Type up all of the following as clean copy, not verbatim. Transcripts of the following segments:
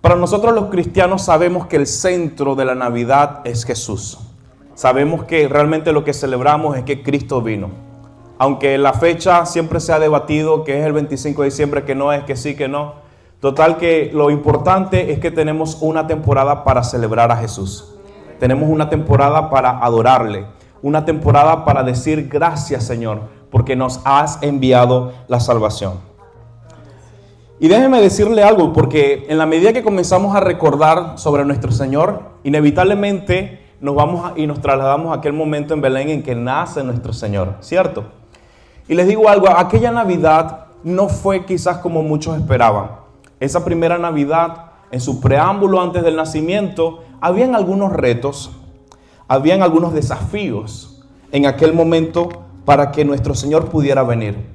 Para nosotros los cristianos sabemos que el centro de la Navidad es Jesús. Sabemos que realmente lo que celebramos es que Cristo vino. Aunque la fecha siempre se ha debatido, que es el 25 de diciembre, que no es, que sí, que no. Total que lo importante es que tenemos una temporada para celebrar a Jesús. Tenemos una temporada para adorarle. Una temporada para decir gracias, Señor, porque nos has enviado la salvación. Y déjeme decirle algo, porque en la medida que comenzamos a recordar sobre nuestro Señor, inevitablemente nos trasladamos a aquel momento en Belén en que nace nuestro Señor, ¿cierto? Y les digo algo, aquella Navidad no fue quizás como muchos esperaban. Esa primera Navidad, en su preámbulo antes del nacimiento, habían algunos retos, habían algunos desafíos en aquel momento para que nuestro Señor pudiera venir.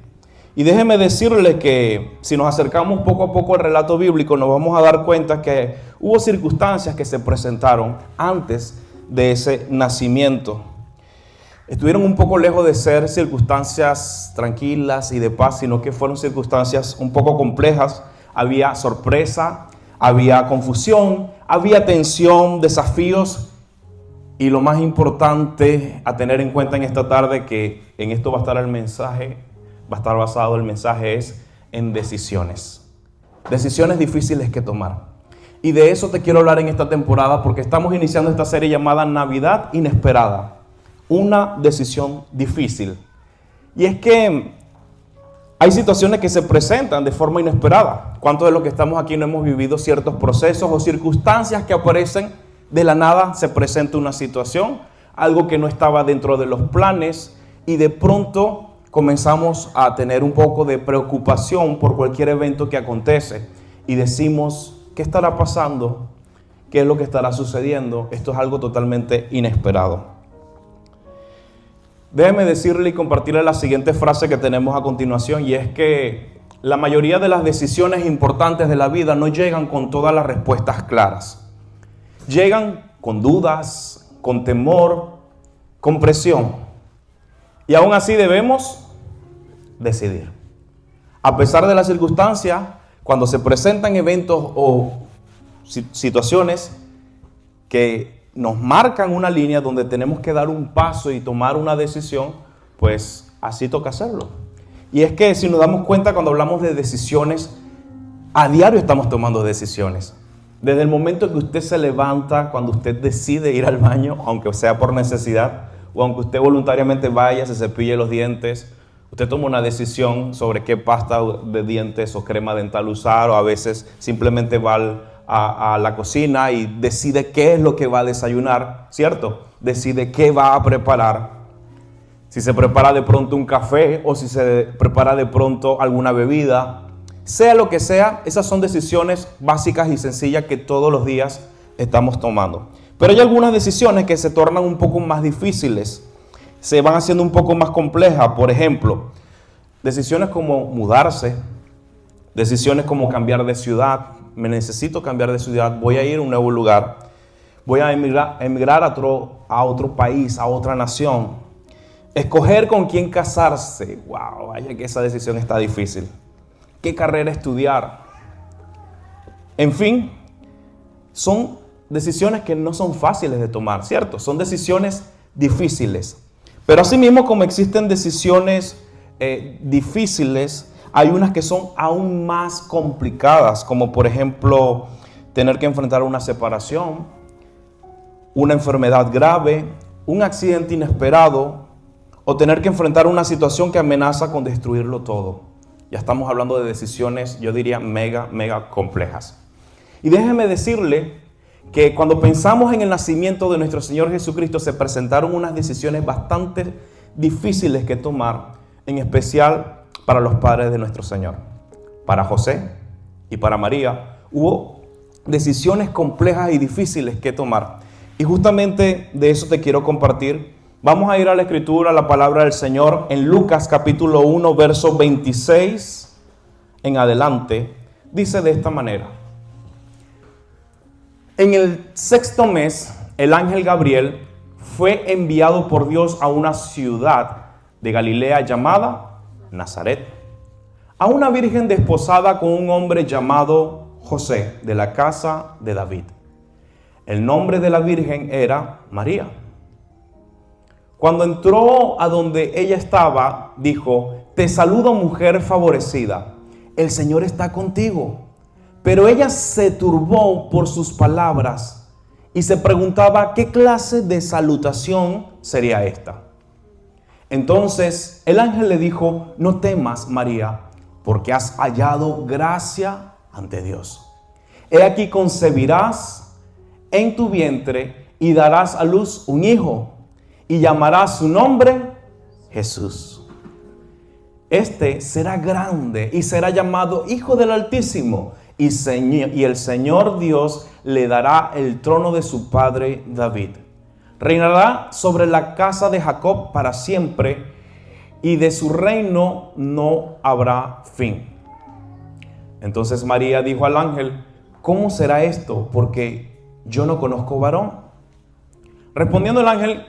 Y déjeme decirle que si nos acercamos poco a poco al relato bíblico, nos vamos a dar cuenta que hubo circunstancias que se presentaron antes de ese nacimiento. Estuvieron un poco lejos de ser circunstancias tranquilas y de paz, sino que fueron circunstancias un poco complejas. Había sorpresa, había confusión, había tensión, desafíos. Y lo más importante a tener en cuenta en esta tarde, que en esto va a estar el mensaje, va a estar basado el mensaje, es en decisiones. Decisiones difíciles que tomar. Y de eso te quiero hablar en esta temporada, porque estamos iniciando esta serie llamada Navidad Inesperada. Una decisión difícil. Y es que hay situaciones que se presentan de forma inesperada. ¿Cuántos de los que estamos aquí no hemos vivido ciertos procesos o circunstancias que aparecen de la nada? Se presenta una situación, algo que no estaba dentro de los planes, y de pronto comenzamos a tener un poco de preocupación por cualquier evento que acontece. Y decimos, ¿qué estará pasando? ¿Qué es lo que estará sucediendo? Esto es algo totalmente inesperado. Déjeme decirle y compartirle la siguiente frase que tenemos a continuación, y es que la mayoría de las decisiones importantes de la vida no llegan con todas las respuestas claras. Llegan con dudas, con temor, con presión. Y aún así debemos decidir. A pesar de las circunstancias, cuando se presentan eventos o situaciones que nos marcan una línea donde tenemos que dar un paso y tomar una decisión, pues así toca hacerlo. Y es que si nos damos cuenta, cuando hablamos de decisiones, a diario estamos tomando decisiones. Desde el momento que usted se levanta, cuando usted decide ir al baño, aunque sea por necesidad, o aunque usted voluntariamente vaya, se cepille los dientes, usted toma una decisión sobre qué pasta de dientes o crema dental usar, o a veces simplemente va a la cocina y decide qué es lo que va a desayunar, ¿cierto? Decide qué va a preparar. Si se prepara de pronto un café o si se prepara de pronto alguna bebida. Sea lo que sea, esas son decisiones básicas y sencillas que todos los días estamos tomando. Pero hay algunas decisiones que se tornan un poco más difíciles, se van haciendo un poco más complejas. Por ejemplo, decisiones como mudarse, decisiones como cambiar de ciudad. Me necesito cambiar de ciudad, voy a ir a un nuevo lugar, voy a emigrar a otro país, a otra nación. Escoger con quién casarse, wow, vaya que esa decisión está difícil. ¿Qué carrera estudiar? En fin, son decisiones que no son fáciles de tomar, ¿cierto? Son decisiones difíciles. Pero asimismo, como existen decisiones difíciles, hay unas que son aún más complicadas, como por ejemplo, tener que enfrentar una separación, una enfermedad grave, un accidente inesperado, o tener que enfrentar una situación que amenaza con destruirlo todo. Ya estamos hablando de decisiones, yo diría, mega complejas. Y déjeme decirle que cuando pensamos en el nacimiento de nuestro Señor Jesucristo, se presentaron unas decisiones bastante difíciles que tomar, en especial para los padres de nuestro Señor. Para José y para María hubo decisiones complejas y difíciles que tomar. Y justamente de eso te quiero compartir. Vamos a ir a la Escritura, a la palabra del Señor, en Lucas capítulo 1, verso 26 en adelante. Dice de esta manera: en el 6º mes, el ángel Gabriel fue enviado por Dios a una ciudad de Galilea llamada Nazaret, a una virgen desposada con un hombre llamado José, de la casa de David. El nombre de la virgen era María. Cuando entró a donde ella estaba, dijo: te saludo, mujer favorecida, el Señor está contigo. Pero ella se turbó por sus palabras y se preguntaba qué clase de salutación sería esta. Entonces el ángel le dijo: no temas, María, porque has hallado gracia ante Dios. He aquí concebirás en tu vientre y darás a luz un hijo, y llamarás su nombre Jesús. Este será grande y será llamado Hijo del Altísimo, y el Señor Dios le dará el trono de su padre David. Reinará sobre la casa de Jacob para siempre, y de su reino no habrá fin. Entonces María dijo al ángel: ¿cómo será esto? Porque yo no conozco varón. Respondiendo el ángel,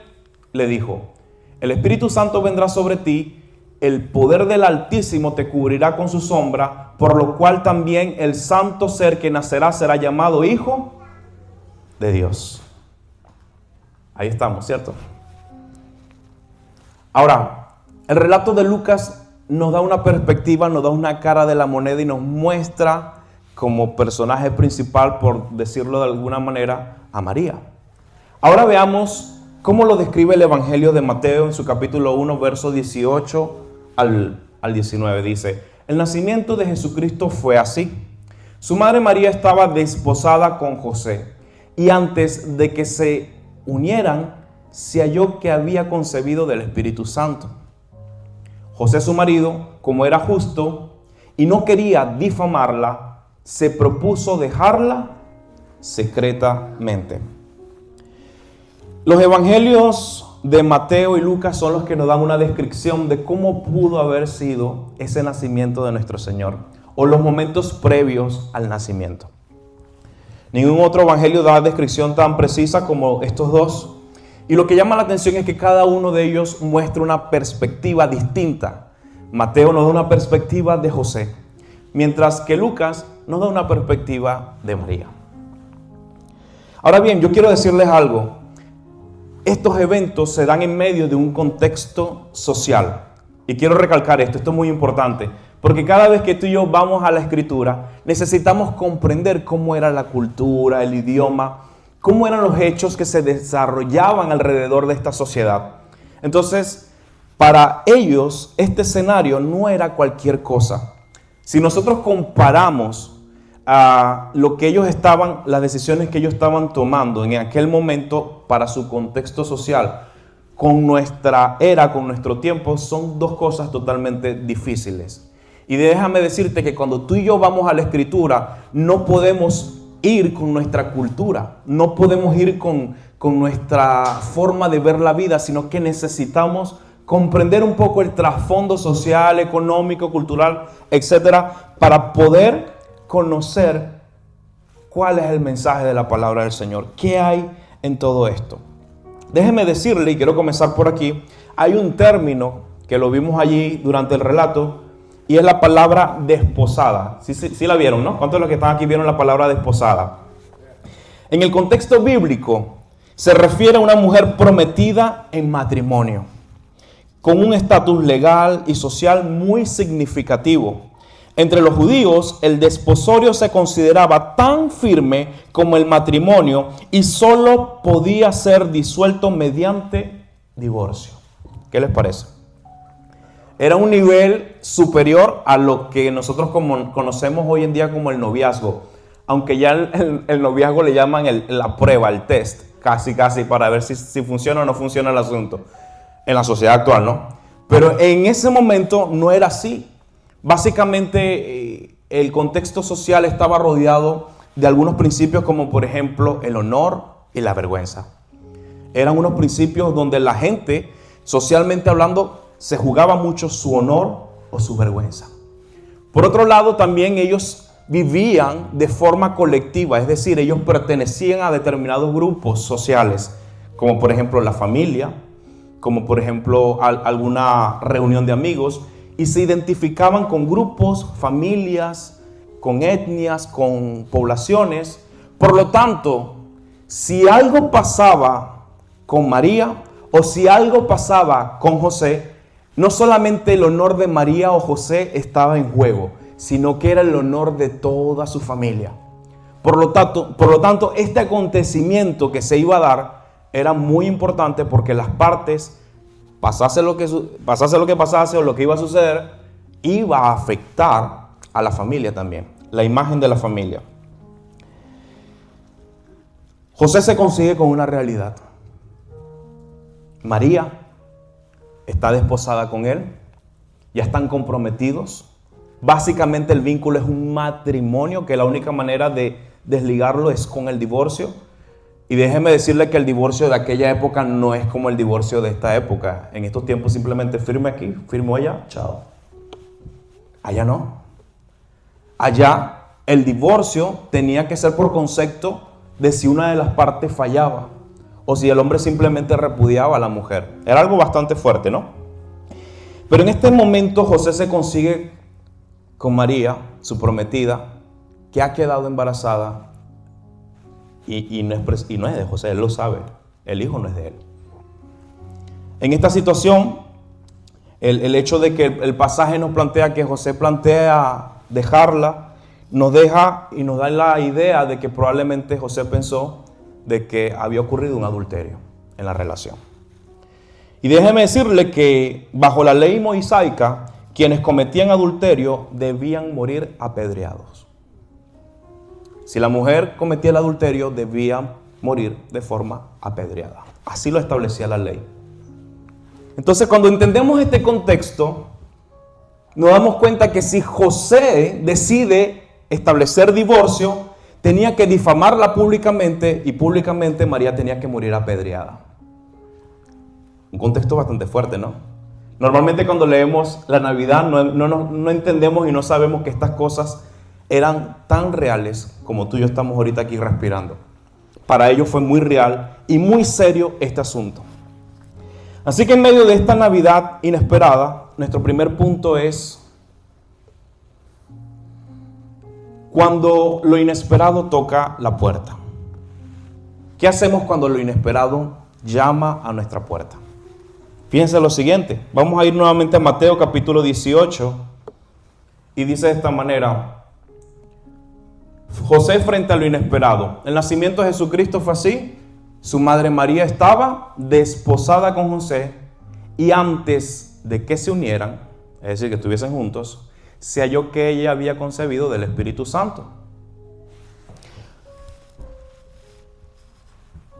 le dijo: el Espíritu Santo vendrá sobre ti, el poder del Altísimo te cubrirá con su sombra, por lo cual también el santo ser que nacerá será llamado Hijo de Dios. Ahí estamos, ¿cierto? Ahora, el relato de Lucas nos da una perspectiva, nos da una cara de la moneda y nos muestra como personaje principal, por decirlo de alguna manera, a María. Ahora veamos cómo lo describe el Evangelio de Mateo en su capítulo 1, verso 18 al 19. Dice: el nacimiento de Jesucristo fue así. Su madre María estaba desposada con José, y antes de que se unieran, se halló que había concebido del Espíritu Santo. José, su marido, como era justo y no quería difamarla, se propuso dejarla secretamente. Los evangelios de Mateo y Lucas son los que nos dan una descripción de cómo pudo haber sido ese nacimiento de nuestro Señor, o los momentos previos al nacimiento. Ningún otro evangelio da descripción tan precisa como estos dos. Y lo que llama la atención es que cada uno de ellos muestra una perspectiva distinta. Mateo nos da una perspectiva de José, mientras que Lucas nos da una perspectiva de María. Ahora bien, yo quiero decirles algo. Estos eventos se dan en medio de un contexto social. Y quiero recalcar esto es muy importante, porque cada vez que tú y yo vamos a la Escritura, necesitamos comprender cómo era la cultura, el idioma, cómo eran los hechos que se desarrollaban alrededor de esta sociedad. Entonces, para ellos, este escenario no era cualquier cosa. Si nosotros comparamos a lo que ellos estaban, las decisiones que ellos estaban tomando en aquel momento para su contexto social, con nuestra era, con nuestro tiempo, son dos cosas totalmente difíciles. Y déjame decirte que cuando tú y yo vamos a la Escritura, no podemos ir con nuestra cultura, no podemos ir con nuestra forma de ver la vida, sino que necesitamos comprender un poco el trasfondo social, económico, cultural, etcétera, para poder conocer cuál es el mensaje de la palabra del Señor, qué hay en todo esto. Déjeme decirle, y quiero comenzar por aquí, hay un término que lo vimos allí durante el relato, y es la palabra desposada. Sí la vieron, ¿no? ¿Cuántos de los que están aquí vieron la palabra desposada? En el contexto bíblico se refiere a una mujer prometida en matrimonio, con un estatus legal y social muy significativo. Entre los judíos, el desposorio se consideraba tan firme como el matrimonio y solo podía ser disuelto mediante divorcio. ¿Qué les parece? Era un nivel superior a lo que nosotros conocemos hoy en día como el noviazgo. Aunque ya el noviazgo le llaman la prueba, el test, casi para ver si funciona o no funciona el asunto en la sociedad actual, ¿no? Pero en ese momento no era así. Básicamente el contexto social estaba rodeado de algunos principios como por ejemplo el honor y la vergüenza. Eran unos principios donde la gente, socialmente hablando, se jugaba mucho su honor o su vergüenza. Por otro lado, también ellos vivían de forma colectiva, es decir, ellos pertenecían a determinados grupos sociales, como por ejemplo la familia, como por ejemplo alguna reunión de amigos, y se identificaban con grupos, familias con etnias, con poblaciones. Por lo tanto, si algo pasaba con María o si algo pasaba con José, no solamente el honor de María o José estaba en juego, sino que era el honor de toda su familia. Por lo tanto, este acontecimiento que se iba a dar era muy importante porque las partes, pasase lo que pasase o lo que iba a suceder, iba a afectar a la familia también, la imagen de la familia. José se consigue con una realidad. María está desposada con él, ya están comprometidos. Básicamente el vínculo es un matrimonio que la única manera de desligarlo es con el divorcio. Y déjeme decirle que el divorcio de aquella época no es como el divorcio de esta época. En estos tiempos simplemente firme aquí, firmo allá, chao. Allá no. Allá el divorcio tenía que ser por concepto de si una de las partes fallaba o si el hombre simplemente repudiaba a la mujer. Era algo bastante fuerte, ¿no? Pero en este momento José se consigue con María, su prometida, que ha quedado embarazada y no es de José, él lo sabe, el hijo no es de él. En esta situación, el hecho de que el pasaje nos plantea que José plantea dejarla, nos deja y nos da la idea de que probablemente José pensó de que había ocurrido un adulterio en la relación. Y déjeme decirle que bajo la ley mosaica, quienes cometían adulterio debían morir apedreados. Si la mujer cometía el adulterio, debía morir de forma apedreada. Así lo establecía la ley. Entonces, cuando entendemos este contexto, nos damos cuenta que si José decide establecer divorcio, tenía que difamarla públicamente y públicamente María tenía que morir apedreada. Un contexto bastante fuerte, ¿no? Normalmente cuando leemos la Navidad no entendemos y no sabemos que estas cosas eran tan reales como tú y yo estamos ahorita aquí respirando. Para ellos fue muy real y muy serio este asunto. Así que en medio de esta Navidad inesperada, nuestro primer punto es cuando lo inesperado toca la puerta. ¿Qué hacemos cuando lo inesperado llama a nuestra puerta? Fíjense lo siguiente, vamos a ir nuevamente a Mateo capítulo 18 y dice de esta manera: José frente a lo inesperado. El nacimiento de Jesucristo fue así. Su madre María estaba desposada con José y antes de que se unieran, es decir, que estuviesen juntos, se halló que ella había concebido del Espíritu Santo.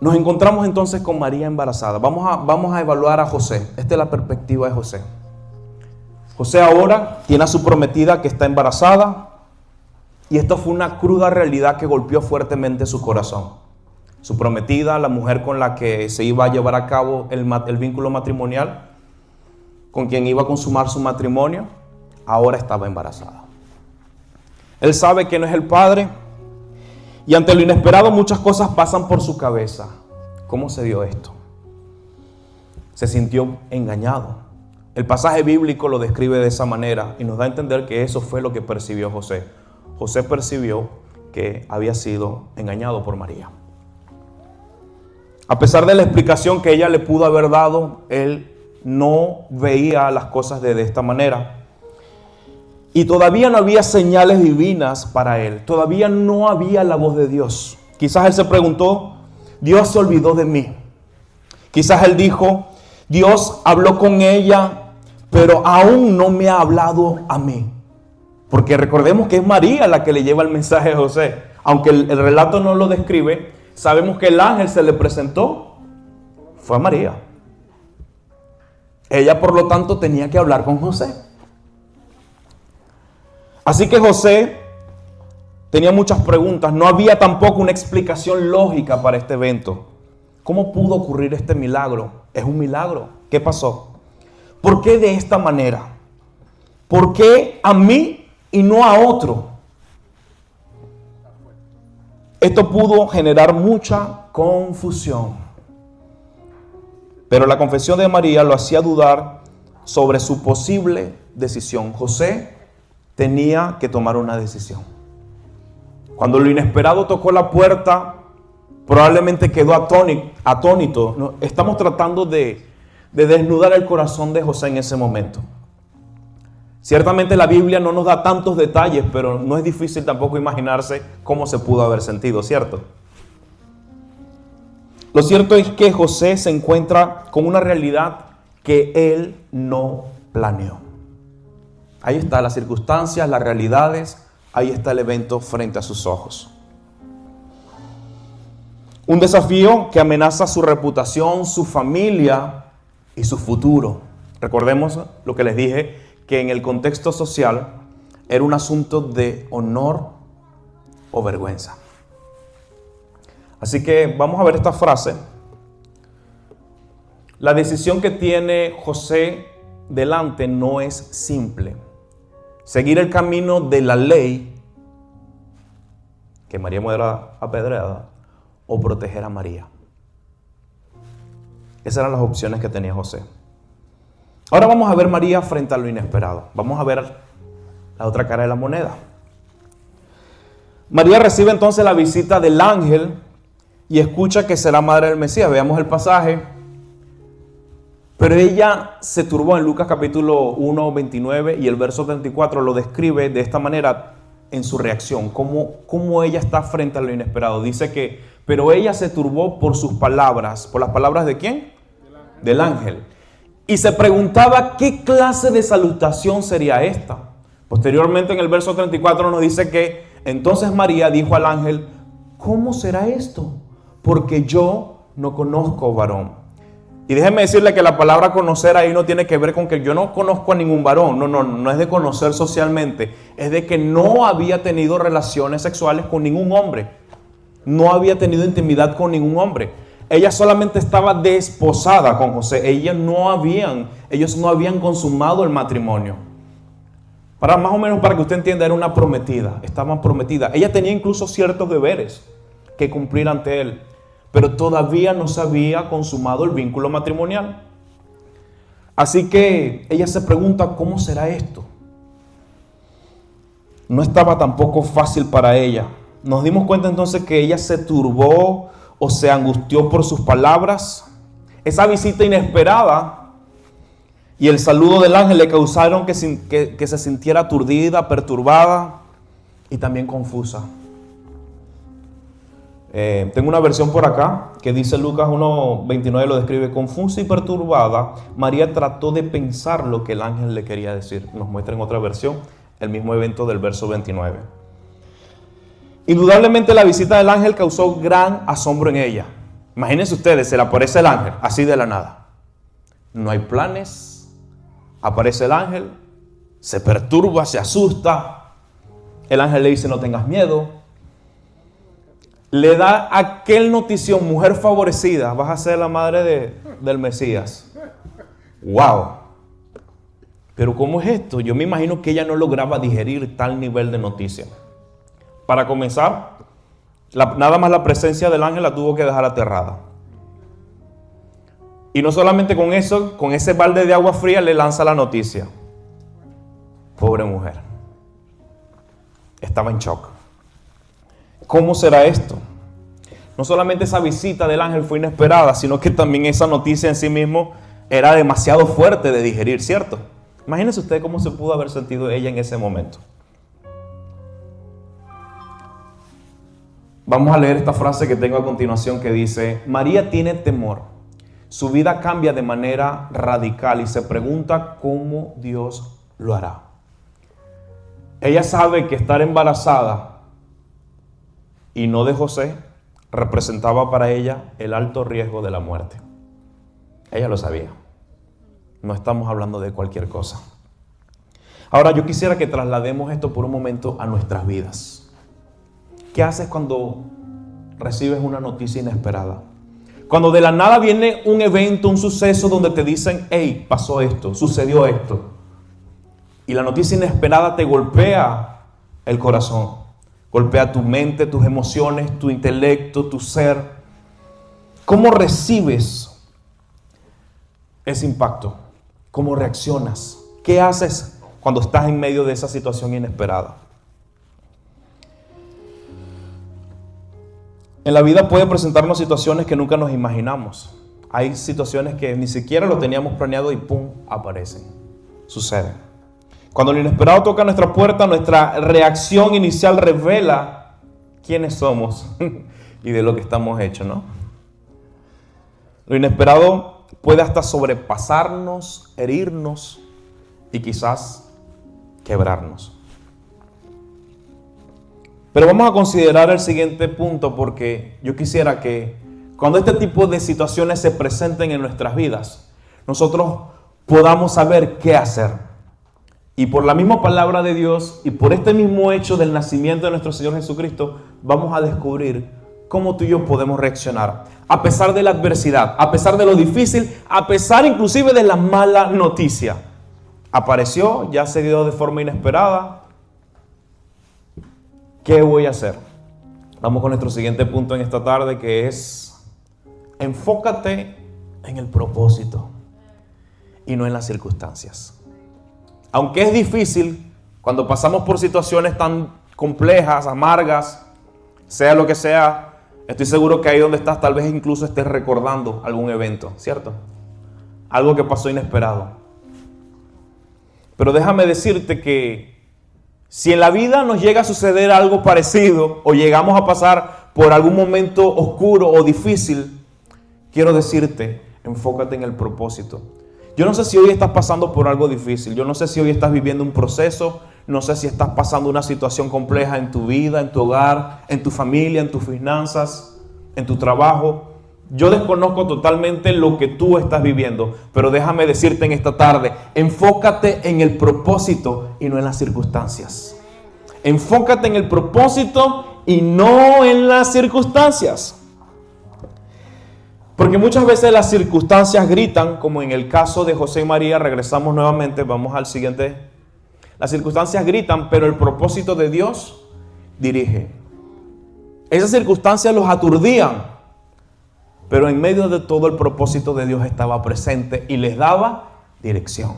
Nos encontramos entonces con María embarazada. Vamos a evaluar a José. Esta es la perspectiva de José. José ahora tiene a su prometida que está embarazada y esto fue una cruda realidad que golpeó fuertemente su corazón. Su prometida, la mujer con la que se iba a llevar a cabo el vínculo matrimonial, con quien iba a consumar su matrimonio, ahora estaba embarazada. Él sabe que no es el padre y ante lo inesperado muchas cosas pasan por su cabeza. ¿Cómo se dio esto? Se sintió engañado. El pasaje bíblico lo describe de esa manera y nos da a entender que eso fue lo que percibió José. José percibió que había sido engañado por María. A pesar de la explicación que ella le pudo haber dado, él no veía las cosas de esta manera. Y todavía no había señales divinas para él. Todavía no había la voz de Dios. Quizás él se preguntó: Dios se olvidó de mí. Quizás él dijo: Dios habló con ella, pero aún no me ha hablado a mí. Porque recordemos que es María la que le lleva el mensaje a José. Aunque el relato no lo describe, sabemos que el ángel se le presentó. Fue a María. Ella, por lo tanto, tenía que hablar con José. Así que José tenía muchas preguntas. No había tampoco una explicación lógica para este evento. ¿Cómo pudo ocurrir este milagro? Es un milagro. ¿Qué pasó? ¿Por qué de esta manera? ¿Por qué a mí y no a otro? Esto pudo generar mucha confusión. Pero la confesión de María lo hacía dudar sobre su posible decisión. José tenía que tomar una decisión. Cuando lo inesperado tocó la puerta, probablemente quedó atónito. ¿No? Estamos tratando de desnudar el corazón de José en ese momento. Ciertamente la Biblia no nos da tantos detalles, pero no es difícil tampoco imaginarse cómo se pudo haber sentido, ¿cierto? Lo cierto es que José se encuentra con una realidad que él no planeó. Ahí está las circunstancias, las realidades, ahí está el evento frente a sus ojos. Un desafío que amenaza su reputación, su familia y su futuro. Recordemos lo que les dije, que en el contexto social era un asunto de honor o vergüenza. Así que vamos a ver esta frase. La decisión que tiene José delante no es simple. Seguir el camino de la ley, que María muera apedreada, o proteger a María. Esas eran las opciones que tenía José. Ahora vamos a ver María frente a lo inesperado. Vamos a ver la otra cara de la moneda. María recibe entonces la visita del ángel y escucha que será madre del Mesías. Veamos el pasaje. Pero ella se turbó. En Lucas capítulo 1, 29 y el verso 34 lo describe de esta manera en su reacción. Cómo ella está frente a lo inesperado. Dice que, pero ella se turbó por sus palabras. ¿Por las palabras de quién? Del ángel. Y se preguntaba qué clase de salutación sería esta. Posteriormente en el verso 34 nos dice que entonces María dijo al ángel, ¿cómo será esto? Porque yo no conozco varón. Y déjenme decirle que la palabra conocer ahí no tiene que ver con que yo no conozco a ningún varón. No es de conocer socialmente. Es de que no había tenido relaciones sexuales con ningún hombre. No había tenido intimidad con ningún hombre. Ella solamente estaba desposada con José. Ellos no habían consumado el matrimonio. Más o menos para que usted entienda, era una prometida. Estaban prometidas. Ella tenía incluso ciertos deberes que cumplir ante él. Pero todavía no se había consumado el vínculo matrimonial. Así que ella se pregunta, ¿cómo será esto? No estaba tampoco fácil para ella. Nos dimos cuenta entonces que ella se turbó o se angustió por sus palabras. Esa visita inesperada y el saludo del ángel le causaron que se sintiera aturdida, perturbada y también confusa. Tengo una versión por acá que dice Lucas 1:29, lo describe: confusa y perturbada, María trató de pensar lo que el ángel le quería decir. Nos muestra en otra versión el mismo evento del verso 29. Indudablemente la visita del ángel causó gran asombro en ella. Imagínense ustedes, se le aparece el ángel, así de la nada. No hay planes, aparece el ángel, se perturba, se asusta. El ángel le dice, no tengas miedo. Le da aquel notición, mujer favorecida, vas a ser la madre del Mesías. ¡Wow! Pero ¿cómo es esto? Yo me imagino que ella no lograba digerir tal nivel de noticia. Para comenzar, nada más la presencia del ángel la tuvo que dejar aterrada. Y no solamente con eso, con ese balde de agua fría le lanza la noticia. Pobre mujer. Estaba en shock. ¿Cómo será esto? No solamente esa visita del ángel fue inesperada, sino que también esa noticia en sí mismo era demasiado fuerte de digerir, ¿cierto? Imagínense usted cómo se pudo haber sentido ella en ese momento. Vamos a leer esta frase que tengo a continuación que dice: María tiene temor. Su vida cambia de manera radical y se pregunta cómo Dios lo hará. Ella sabe que estar embarazada y no de José representaba para ella el alto riesgo de la muerte. Ella lo sabía. No estamos hablando de cualquier cosa. Ahora yo quisiera que traslademos esto por un momento a nuestras vidas. ¿Qué haces cuando recibes una noticia inesperada? Cuando de la nada viene un evento, un suceso donde te dicen, hey, pasó esto, sucedió esto. Y la noticia inesperada te golpea el corazón. Golpea tu mente, tus emociones, tu intelecto, tu ser. ¿Cómo recibes ese impacto? ¿Cómo reaccionas? ¿Qué haces cuando estás en medio de esa situación inesperada? En la vida puede presentarnos situaciones que nunca nos imaginamos. Hay situaciones que ni siquiera lo teníamos planeado y ¡pum!, aparecen, suceden. Cuando lo inesperado toca nuestra puerta, nuestra reacción inicial revela quiénes somos y de lo que estamos hechos, ¿no? Lo inesperado puede hasta sobrepasarnos, herirnos y quizás quebrarnos. Pero vamos a considerar el siguiente punto, porque yo quisiera que cuando este tipo de situaciones se presenten en nuestras vidas, nosotros podamos saber qué hacer. Y por la misma palabra de Dios y por este mismo hecho del nacimiento de nuestro Señor Jesucristo, vamos a descubrir cómo tú y yo podemos reaccionar a pesar de la adversidad, a pesar de lo difícil, a pesar inclusive de la mala noticia. Apareció, ya se dio de forma inesperada. ¿Qué voy a hacer? Vamos con nuestro siguiente punto en esta tarde, que es: enfócate en el propósito y no en las circunstancias. Aunque es difícil, cuando pasamos por situaciones tan complejas, amargas, sea lo que sea, estoy seguro que ahí donde estás tal vez incluso estés recordando algún evento, ¿cierto? Algo que pasó inesperado. Pero déjame decirte que si en la vida nos llega a suceder algo parecido o llegamos a pasar por algún momento oscuro o difícil, quiero decirte, enfócate en el propósito. Yo no sé si hoy estás pasando por algo difícil, yo no sé si hoy estás viviendo un proceso, no sé si estás pasando una situación compleja en tu vida, en tu hogar, en tu familia, en tus finanzas, en tu trabajo. Yo desconozco totalmente lo que tú estás viviendo, pero déjame decirte en esta tarde, enfócate en el propósito y no en las circunstancias. Enfócate en el propósito y no en las circunstancias. Porque muchas veces las circunstancias gritan, como en el caso de José y María. Regresamos nuevamente, vamos al siguiente. Las circunstancias gritan, pero el propósito de Dios dirige. Esas circunstancias los aturdían, pero en medio de todo el propósito de Dios estaba presente y les daba dirección.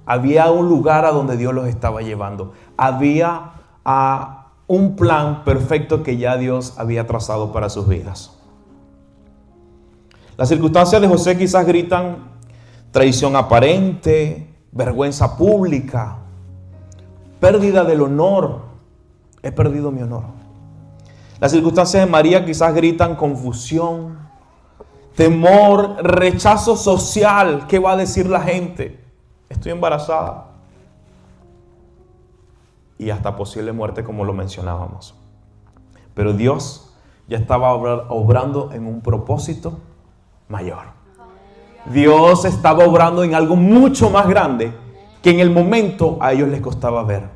Había un lugar a donde Dios los estaba llevando. Había un plan perfecto que ya Dios había trazado para sus vidas. Las circunstancias de José quizás gritan traición aparente, vergüenza pública, pérdida del honor. He perdido mi honor. Las circunstancias de María quizás gritan confusión, temor, rechazo social. ¿Qué va a decir la gente? Estoy embarazada. Y hasta posible muerte, como lo mencionábamos. Pero Dios ya estaba obrando en un propósito mayor. Dios estaba obrando en algo mucho más grande que en el momento a ellos les costaba ver. A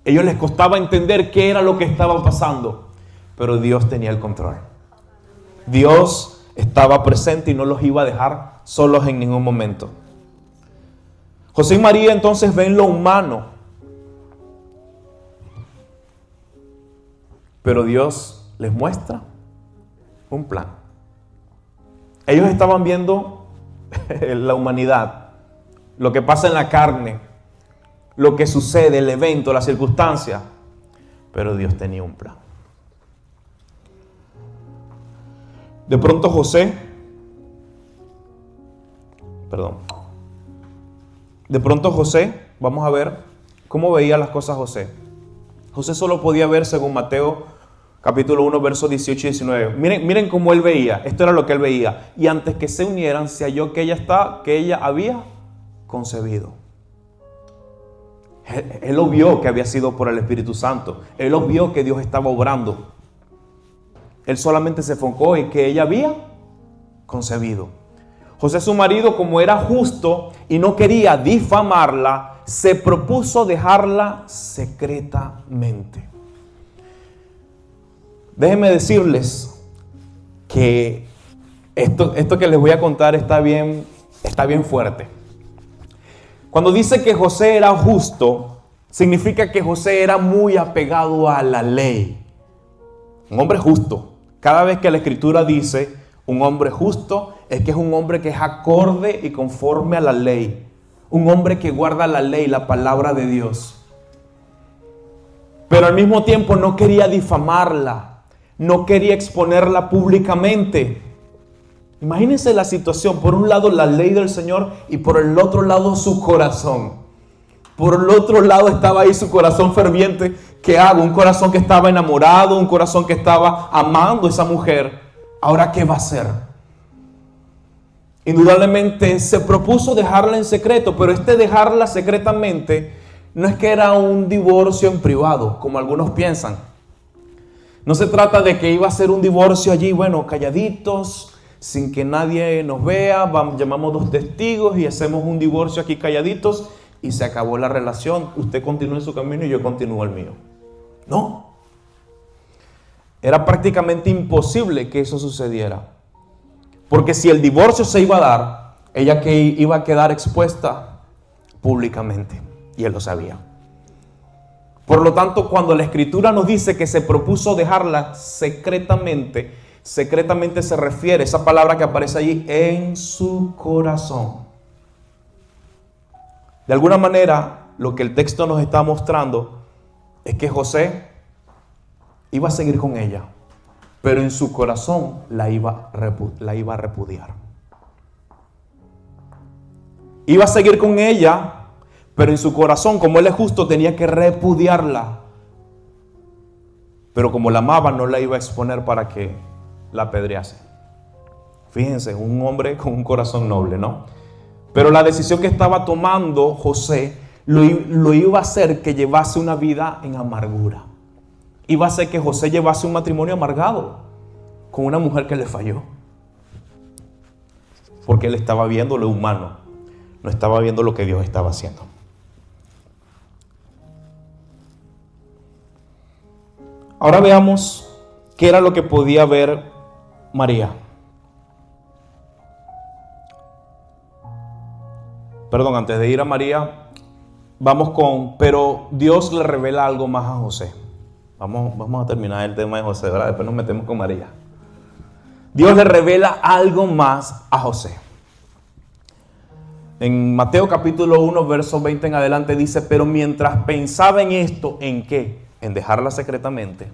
ellos les costaba entender qué era lo que estaba pasando. Pero Dios tenía el control. Dios estaba presente y no los iba a dejar solos en ningún momento. José y María entonces ven lo humano, pero Dios les muestra un plan. Ellos estaban viendo la humanidad, lo que pasa en la carne, lo que sucede, el evento, la circunstancia, pero Dios tenía un plan. De pronto José Vamos a ver cómo veía las cosas José. José solo podía ver según Mateo capítulo 1, versos 18 y 19. Miren cómo él veía. Esto era lo que él veía. Y antes que se unieran, se halló que ella había concebido. Él lo vio que había sido por el Espíritu Santo. Él lo vio que Dios estaba obrando. Él solamente se enfocó en que ella había concebido. José, su marido, como era justo y no quería difamarla, se propuso dejarla secretamente. Déjenme decirles que esto que les voy a contar está bien fuerte. Cuando dice que José era justo, significa que José era muy apegado a la ley. Un hombre justo. Cada vez que la Escritura dice un hombre justo, es que es un hombre que es acorde y conforme a la ley. Un hombre que guarda la ley, la palabra de Dios. Pero al mismo tiempo no quería difamarla. no quería exponerla públicamente. Imagínense la situación, por un lado la ley del Señor y por el otro lado su corazón. Por el otro lado estaba ahí su corazón ferviente. ¿Qué hago? Un corazón que estaba enamorado, un corazón que estaba amando a esa mujer. ¿Ahora qué va a hacer? Indudablemente se propuso dejarla en secreto, pero dejarla secretamente no es que era un divorcio en privado, como algunos piensan. No se trata de que iba a ser un divorcio allí, bueno, calladitos, sin que nadie nos vea, llamamos 2 testigos y hacemos un divorcio aquí calladitos y se acabó la relación. Usted continúa en su camino y yo continúo el mío. No. Era prácticamente imposible que eso sucediera. Porque si el divorcio se iba a dar, ella que iba a quedar expuesta públicamente. Y él lo sabía. Por lo tanto, cuando la Escritura nos dice que se propuso dejarla secretamente, secretamente se refiere, esa palabra que aparece allí, en su corazón. De alguna manera, lo que el texto nos está mostrando es que José iba a seguir con ella, pero en su corazón la iba a repudiar. Iba a seguir con ella, pero en su corazón, como él es justo, tenía que repudiarla. Pero como la amaba, no la iba a exponer para que la apedrease. Fíjense, un hombre con un corazón noble, ¿no? Pero la decisión que estaba tomando José lo iba a hacer que llevase una vida en amargura. Iba a hacer que José llevase un matrimonio amargado con una mujer que le falló. Porque él estaba viendo lo humano, no estaba viendo lo que Dios estaba haciendo. Ahora veamos qué era lo que podía ver María. Perdón, antes de ir a María, pero Dios le revela algo más a José. Vamos a terminar el tema de José, ¿verdad? Después nos metemos con María. Dios le revela algo más a José. En Mateo capítulo 1, verso 20 en adelante dice, pero mientras pensaba en esto, ¿en qué? En dejarla secretamente.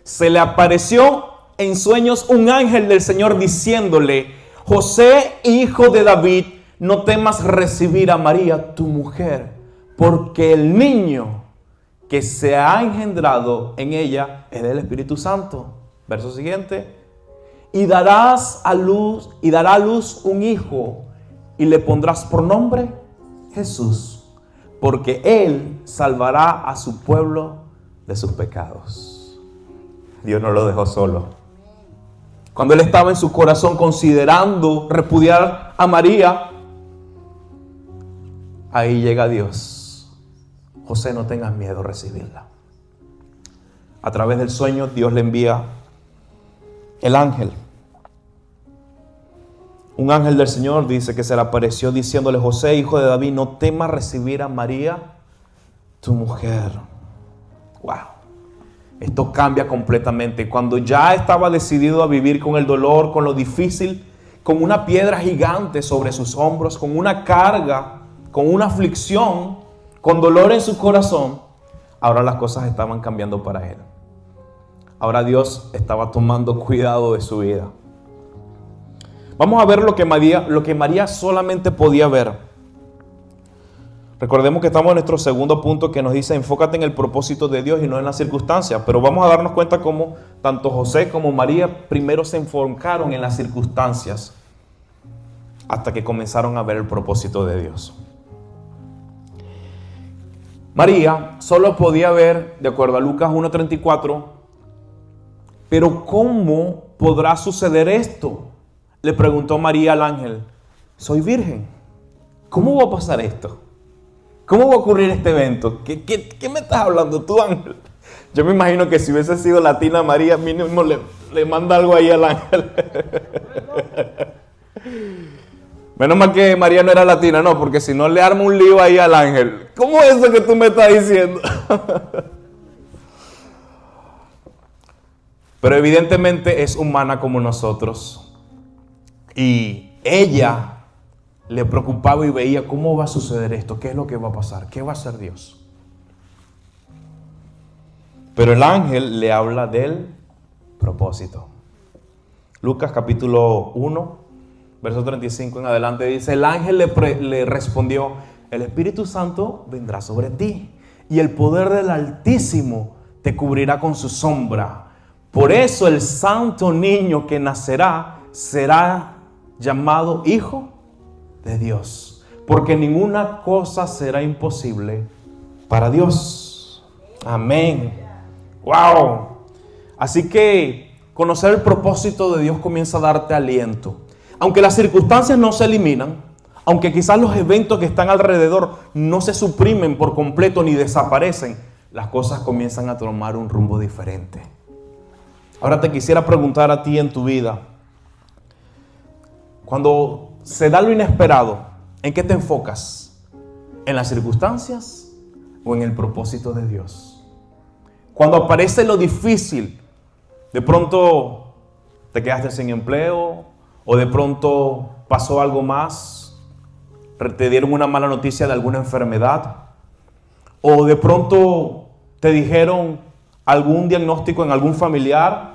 Se le apareció en sueños un ángel del Señor diciéndole, José, hijo de David, no temas recibir a María, tu mujer, porque el niño que se ha engendrado en ella es del Espíritu Santo. Verso siguiente. Y dará a luz un hijo y le pondrás por nombre Jesús, porque él salvará a su pueblo de sus pecados. Dios no lo dejó solo. Cuando él estaba en su corazón considerando repudiar a María, ahí llega Dios. José, no tengas miedo a recibirla. A través del sueño, Dios le envía el ángel. Un ángel del Señor dice que se le apareció diciéndole, José, hijo de David, no temas recibir a María, tu mujer. Wow. Esto cambia completamente. Cuando ya estaba decidido a vivir con el dolor, con lo difícil, con una piedra gigante sobre sus hombros, con una carga, con una aflicción, con dolor en su corazón, ahora las cosas estaban cambiando para él. Ahora Dios estaba tomando cuidado de su vida. Vamos a ver lo que María solamente podía ver. Recordemos que estamos en nuestro segundo punto que nos dice, enfócate en el propósito de Dios y no en las circunstancias. Pero vamos a darnos cuenta cómo tanto José como María primero se enfocaron en las circunstancias hasta que comenzaron a ver el propósito de Dios. María solo podía ver, de acuerdo a Lucas 1:34, pero ¿cómo podrá suceder esto? Le preguntó María al ángel, soy virgen, ¿cómo va a pasar esto? ¿Cómo va a ocurrir este evento? ¿Qué me estás hablando tú, ángel? Yo me imagino que si hubiese sido latina María, mínimo le manda algo ahí al ángel. Menos mal que María no era latina, no, porque si no le arma un lío ahí al ángel. ¿Cómo es eso que tú me estás diciendo? Pero evidentemente es humana como nosotros. Y ella le preocupaba y veía cómo va a suceder esto, qué es lo que va a pasar, qué va a hacer Dios. Pero el ángel le habla del propósito. Lucas capítulo 1, verso 35 en adelante dice: el ángel le respondió: el Espíritu Santo vendrá sobre ti y el poder del Altísimo te cubrirá con su sombra. Por eso el santo niño que nacerá será llamado Hijo de Dios, porque ninguna cosa será imposible para Dios. Amén. Wow. Así que conocer el propósito de Dios comienza a darte aliento. Aunque las circunstancias no se eliminan, aunque quizás los eventos que están alrededor no se suprimen por completo ni desaparecen, las cosas comienzan a tomar un rumbo diferente. Ahora te quisiera preguntar a ti en tu vida, cuando se da lo inesperado, ¿en qué te enfocas? ¿En las circunstancias o en el propósito de Dios? Cuando aparece lo difícil, de pronto te quedaste sin empleo, o de pronto pasó algo más, te dieron una mala noticia de alguna enfermedad, o de pronto te dijeron algún diagnóstico en algún familiar,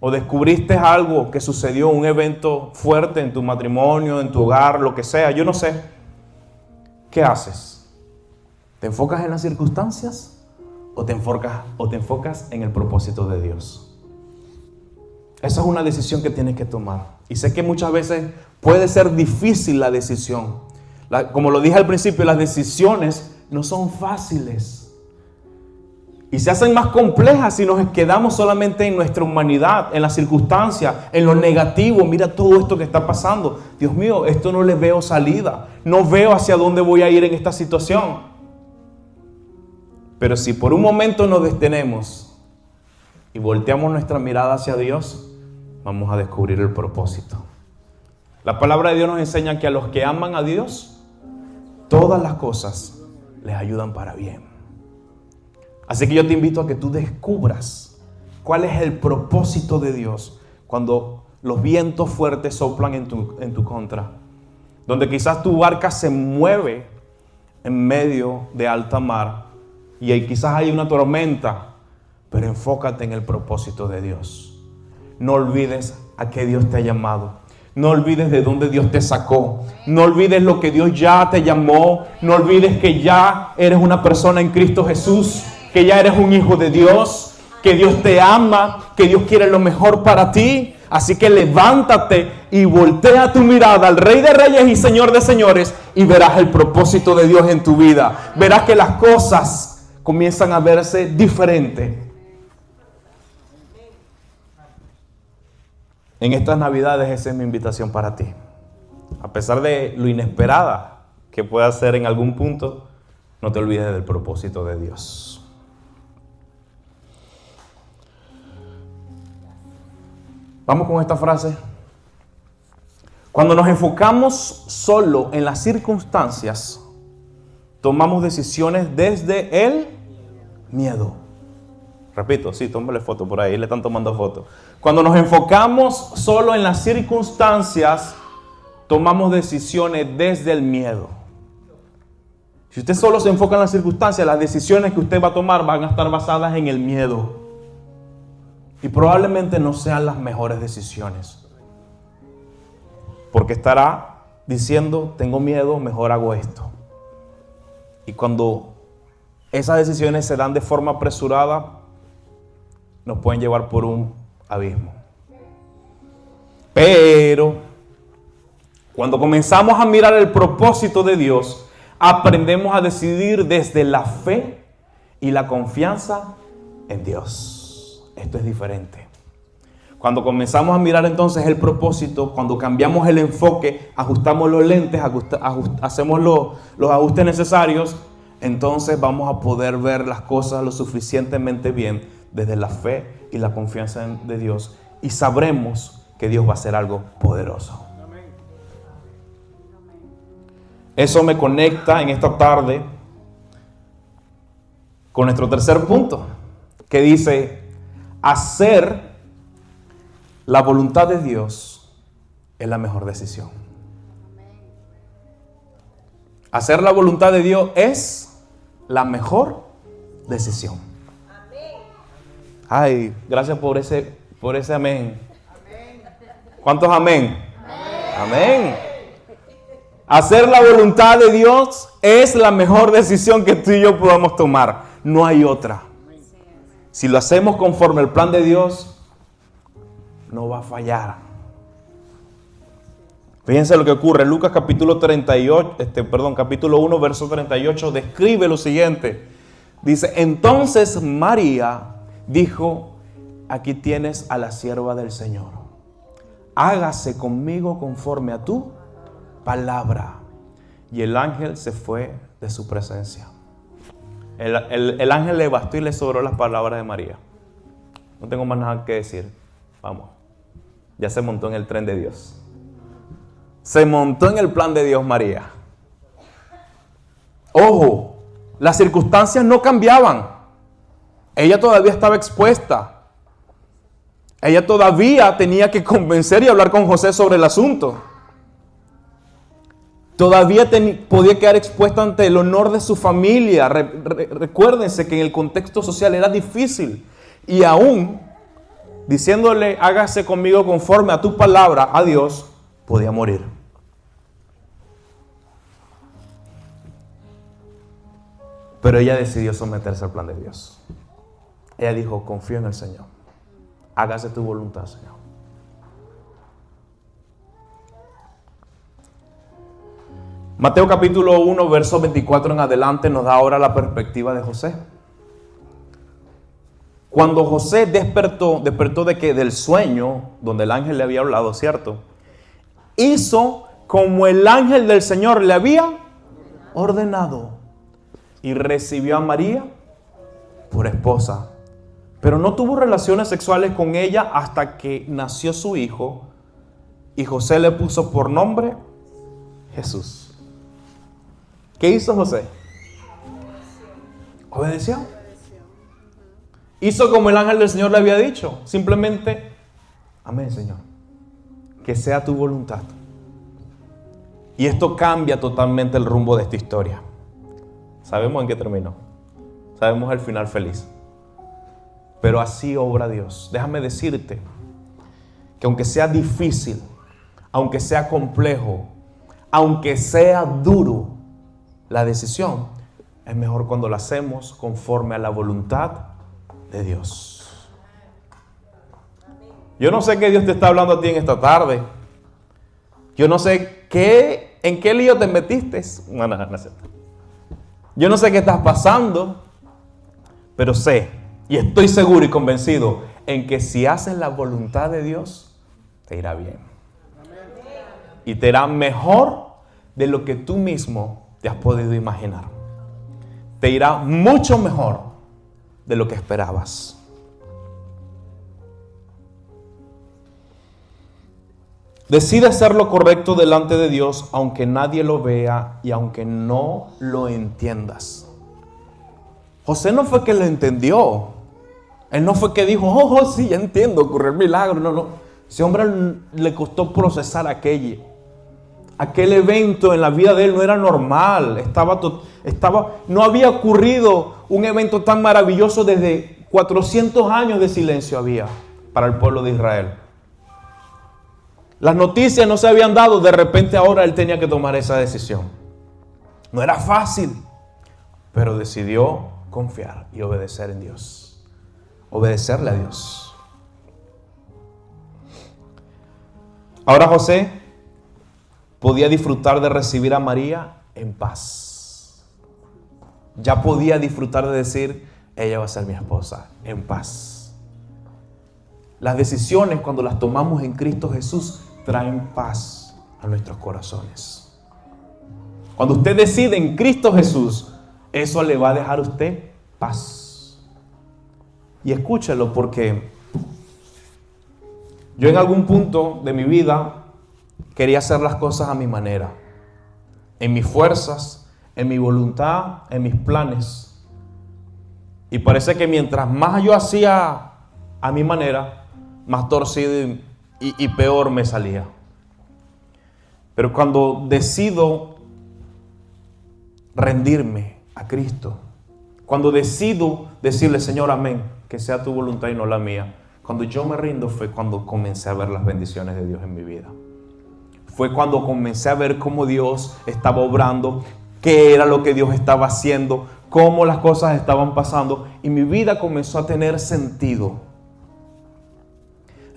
o descubriste algo que sucedió, un evento fuerte en tu matrimonio, en tu hogar, lo que sea, yo no sé. ¿Qué haces? ¿Te enfocas en las circunstancias o te enfocas en el propósito de Dios? Esa es una decisión que tienes que tomar. Y sé que muchas veces puede ser difícil la decisión. Como lo dije al principio, las decisiones no son fáciles. Y se hacen más complejas si nos quedamos solamente en nuestra humanidad, en las circunstancias, en lo negativo. Mira todo esto que está pasando. Dios mío, esto no le veo salida. No veo hacia dónde voy a ir en esta situación. Pero si por un momento nos detenemos y volteamos nuestra mirada hacia Dios, vamos a descubrir el propósito. La palabra de Dios nos enseña que a los que aman a Dios, todas las cosas les ayudan para bien. Así que yo te invito a que tú descubras cuál es el propósito de Dios cuando los vientos fuertes soplan en tu contra. Donde quizás tu barca se mueve en medio de alta mar y ahí quizás hay una tormenta, pero enfócate en el propósito de Dios. No olvides a qué Dios te ha llamado. No olvides de dónde Dios te sacó. No olvides lo que Dios ya te llamó. No olvides que ya eres una persona en Cristo Jesús, que ya eres un hijo de Dios, que Dios te ama, que Dios quiere lo mejor para ti. Así que levántate y voltea tu mirada al Rey de Reyes y Señor de Señores y verás el propósito de Dios en tu vida. Verás que las cosas comienzan a verse diferente. En estas Navidades esa es mi invitación para ti. A pesar de lo inesperada que pueda ser en algún punto, no te olvides del propósito de Dios. Vamos con esta frase. Cuando nos enfocamos solo en las circunstancias, tomamos decisiones desde el miedo. Repito, sí, tómale foto por ahí, le están tomando foto. Cuando nos enfocamos solo en las circunstancias, tomamos decisiones desde el miedo. Si usted solo se enfoca en las circunstancias, las decisiones que usted va a tomar van a estar basadas en el miedo. Y probablemente no sean las mejores decisiones. Porque estará diciendo, tengo miedo, mejor hago esto. Y cuando esas decisiones se dan de forma apresurada, nos pueden llevar por un abismo. Pero cuando comenzamos a mirar el propósito de Dios, aprendemos a decidir desde la fe y la confianza en Dios. Esto es diferente. Cuando comenzamos a mirar entonces el propósito, cuando cambiamos el enfoque, ajustamos los lentes, hacemos los ajustes necesarios, entonces vamos a poder ver las cosas lo suficientemente bien desde la fe y la confianza de Dios y sabremos que Dios va a hacer algo poderoso. Eso me conecta en esta tarde con nuestro tercer punto, que dice: hacer la voluntad de Dios es la mejor decisión. Hacer la voluntad de Dios es la mejor decisión. Ay, gracias por ese amén. ¿Cuántos amén? Amén. Hacer la voluntad de Dios es la mejor decisión que tú y yo podamos tomar. No hay otra. Si lo hacemos conforme al plan de Dios, no va a fallar. Fíjense lo que ocurre. Lucas capítulo 1, verso 38, describe lo siguiente. Dice, entonces María dijo, aquí tienes a la sierva del Señor. Hágase conmigo conforme a tu palabra. Y el ángel se fue de su presencia. El ángel le bastó y le sobró las palabras de María. No tengo más nada que decir. Vamos. Ya se montó en el tren de Dios. Se montó en el plan de Dios María. Ojo, las circunstancias no cambiaban. Ella todavía estaba expuesta. Ella todavía tenía que convencer y hablar con José sobre el asunto. Todavía podía quedar expuesta ante el honor de su familia. Recuérdense que en el contexto social era difícil. Y aún diciéndole, hágase conmigo conforme a tu palabra, a Dios, podía morir. Pero ella decidió someterse al plan de Dios. Ella dijo, confío en el Señor. Hágase tu voluntad, Señor. Mateo capítulo 1, verso 24 en adelante nos da ahora la perspectiva de José. Cuando José despertó del sueño donde el ángel le había hablado, ¿cierto? Hizo como el ángel del Señor le había ordenado y recibió a María por esposa. Pero no tuvo relaciones sexuales con ella hasta que nació su hijo y José le puso por nombre Jesús. ¿Qué hizo José? Obedeció. Hizo como el ángel del Señor le había dicho. Simplemente, amén, Señor. Que sea tu voluntad. Y esto cambia totalmente el rumbo de esta historia. Sabemos en qué terminó. Sabemos el final feliz. Pero así obra Dios. Déjame decirte que aunque sea difícil, aunque sea complejo, aunque sea duro, la decisión es mejor cuando la hacemos conforme a la voluntad de Dios. Yo no sé qué Dios te está hablando a ti en esta tarde. Yo no sé en qué lío te metiste. No. Yo no sé qué estás pasando, pero sé y estoy seguro y convencido en que si haces la voluntad de Dios, te irá bien. Y te irá mejor de lo que tú mismo te has podido imaginar. Te irá mucho mejor de lo que esperabas. Decide hacer lo correcto delante de Dios, aunque nadie lo vea y aunque no lo entiendas. José no fue que lo entendió. Él no fue que dijo, oh, sí, ya entiendo, ocurrió el milagro. No. Ese hombre le costó procesar aquel evento en la vida de él. No era normal. No había ocurrido un evento tan maravilloso desde 400 años de silencio había para el pueblo de Israel. Las noticias no se habían dado. De repente ahora él tenía que tomar esa decisión. No era fácil, pero decidió confiar y obedecer en Dios. Obedecerle a Dios. Ahora José podía disfrutar de recibir a María en paz. Ya podía disfrutar de decir, ella va a ser mi esposa, en paz. Las decisiones, cuando las tomamos en Cristo Jesús, traen paz a nuestros corazones. Cuando usted decide en Cristo Jesús, eso le va a dejar a usted paz. Y escúchelo, porque yo en algún punto de mi vida quería hacer las cosas a mi manera, en mis fuerzas, en mi voluntad, en mis planes. Y parece que mientras más yo hacía a mi manera, más torcido y peor me salía. Pero cuando decido rendirme a Cristo, cuando decido decirle, Señor, amén, que sea tu voluntad y no la mía. Cuando yo me rindo fue cuando comencé a ver las bendiciones de Dios en mi vida. Fue cuando comencé a ver cómo Dios estaba obrando, qué era lo que Dios estaba haciendo, cómo las cosas estaban pasando, y mi vida comenzó a tener sentido.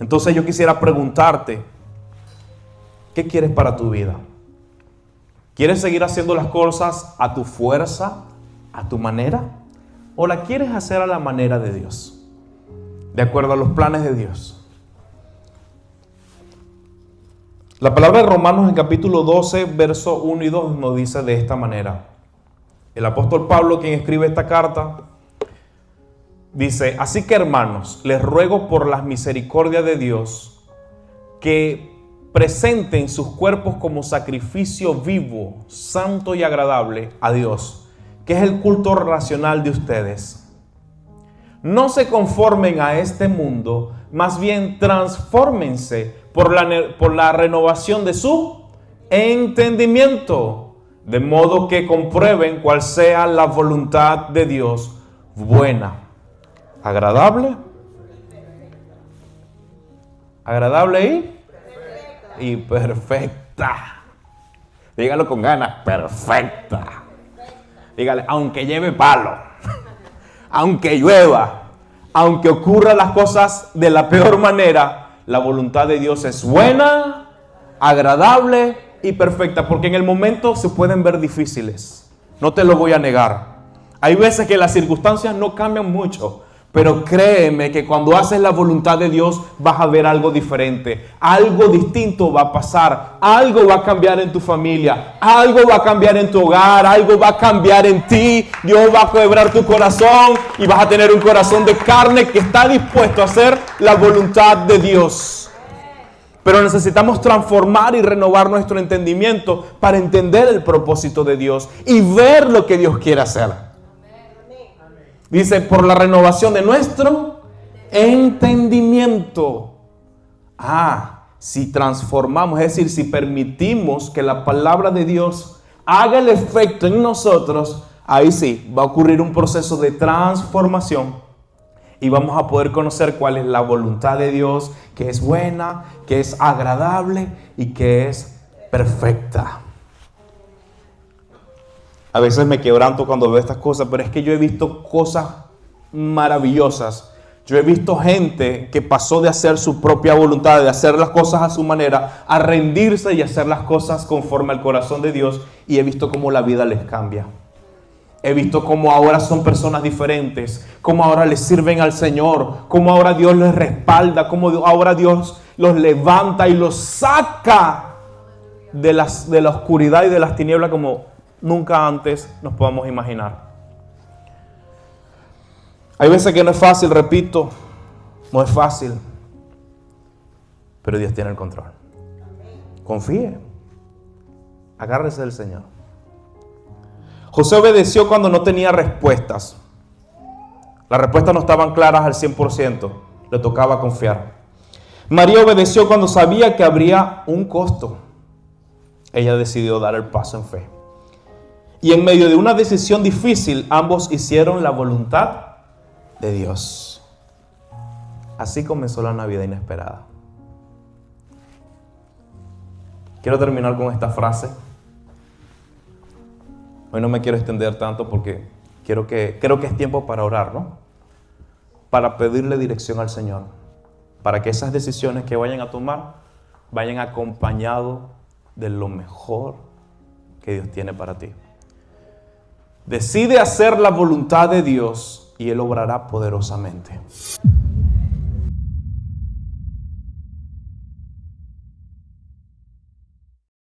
Entonces yo quisiera preguntarte, ¿qué quieres para tu vida? ¿Quieres seguir haciendo las cosas a tu fuerza, a tu manera? ¿O la quieres hacer a la manera de Dios? De acuerdo a los planes de Dios. La palabra de Romanos en capítulo 12, verso 1 y 2 nos dice de esta manera. El apóstol Pablo, quien escribe esta carta, dice: así que, hermanos, les ruego por las misericordias de Dios que presenten sus cuerpos como sacrificio vivo, santo y agradable a Dios, que es el culto racional de ustedes. No se conformen a este mundo, más bien transfórmense por la renovación de su entendimiento, de modo que comprueben cuál sea la voluntad de Dios, buena, agradable y perfecta. Dígalo con ganas, perfecta. Dígale, aunque lleve palo, aunque llueva, aunque ocurran las cosas de la peor manera, la voluntad de Dios es buena, agradable y perfecta. Porque en el momento se pueden ver difíciles, no te lo voy a negar. Hay veces que las circunstancias no cambian mucho, pero créeme que cuando haces la voluntad de Dios vas a ver algo diferente. Algo distinto va a pasar. Algo va a cambiar en tu familia. Algo va a cambiar en tu hogar. Algo va a cambiar en ti. Dios va a quebrar tu corazón y vas a tener un corazón de carne que está dispuesto a hacer la voluntad de Dios. Pero necesitamos transformar y renovar nuestro entendimiento para entender el propósito de Dios y ver lo que Dios quiere hacer. Dice, por la renovación de nuestro entendimiento. Si transformamos, es decir, si permitimos que la palabra de Dios haga el efecto en nosotros, ahí sí va a ocurrir un proceso de transformación y vamos a poder conocer cuál es la voluntad de Dios, que es buena, que es agradable y que es perfecta. A veces me quebranto cuando veo estas cosas, pero es que yo he visto cosas maravillosas. Yo he visto gente que pasó de hacer su propia voluntad, de hacer las cosas a su manera, a rendirse y hacer las cosas conforme al corazón de Dios. Y he visto cómo la vida les cambia. He visto cómo ahora son personas diferentes, cómo ahora les sirven al Señor, cómo ahora Dios les respalda, cómo ahora Dios los levanta y los saca de la oscuridad y de las tinieblas como nunca antes nos podamos imaginar. Hay veces que no es fácil, repito, no es fácil, pero Dios tiene el control. Confíe, agárrese del Señor. José obedeció cuando no tenía respuestas. Las respuestas no estaban claras al 100%, le tocaba confiar. María obedeció cuando sabía que habría un costo. Ella decidió dar el paso en fe. Y en medio de una decisión difícil, ambos hicieron la voluntad de Dios. Así comenzó la Navidad inesperada. Quiero terminar con esta frase. Hoy no me quiero extender tanto porque creo que es tiempo para orar, ¿no? Para pedirle dirección al Señor. Para que esas decisiones que vayan a tomar vayan acompañados de lo mejor que Dios tiene para ti. Decide hacer la voluntad de Dios y Él obrará poderosamente.